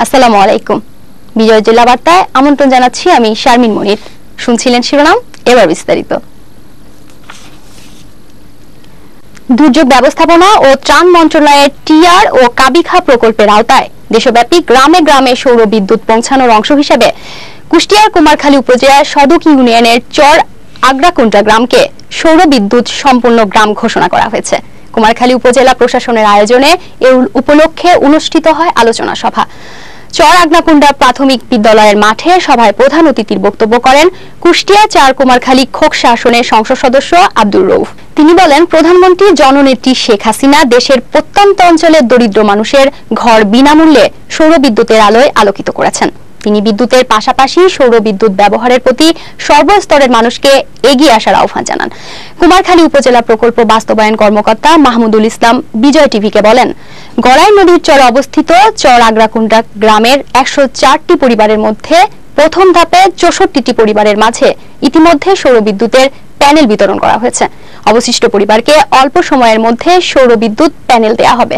আসসালামু আলাইকুম। বিজয় জেলা বার্তায় আমন্ত্রণ জানাচ্ছি আমি শারমিন মনির। শুনছিলেন শিরোনাম, এবার বিস্তারিত। দুর্যোগ ব্যবস্থাপনা ও ত্রাণ মন্ত্রণালয়ের টিআর ও কাবিখা প্রকল্পের আওতায় দেশব্যাপী গ্রামে গ্রামে সৌর বিদ্যুৎ পৌঁছানোর অংশ হিসেবে কুষ্টিয়ার কুমারখালী উপজেলার সদক ইউনিয়নের চর আগ্রাকুন্ডা গ্রামকে সৌর বিদ্যুৎ সম্পন্ন গ্রাম ঘোষণা করা হয়েছে। কুমারখালী উপজেলা প্রশাসনের আয়োজনে এ উপলক্ষে অনুষ্ঠিত হয় আলোচনা সভা। চর আগ্রাকুন্ডা প্রাথমিক বিদ্যালয়ের মাঠে সভায় প্রধান অতিথির বক্তব্য করেন কুষ্টিয়া ৪ কুমারখালী খোকসা আসনের সংসদ সদস্য আব্দুর রউফ। তিনি বলেন, প্রধানমন্ত্রী জননেত্রী শেখ হাসিনা দেশের প্রত্যন্ত অঞ্চলের দরিদ্র মানুষের ঘর বিনামূল্যে সৌর বিদ্যুতের আলোয় আলোকিত করেছেন। তিনি বিদ্যুতের পাশাপাশি সৌর বিদ্যুৎ ব্যবহারের প্রতি সর্বস্তরের মানুষকে এগিয়ে আসার আহ্বান জানান। কুমারখালী উপজেলা প্রকল্প বাস্তবায়ন কর্মকর্তা মাহমুদুল ইসলাম বিজয় টিভিকে বলেন, গড়াই নদীর চরে অবস্থিত চর আগ্রাকুন্ডা গ্রামের ১০৪টি পরিবারের মধ্যে প্রথম ধাপে ৬৪টি পরিবারের মাঝে ইতিমধ্যে সৌর বিদ্যুতের প্যানেল বিতরণ করা হয়েছে। অবশিষ্ট পরিবারকে অল্প সময়ের মধ্যে সৌর বিদ্যুৎ প্যানেল দেওয়া হবে।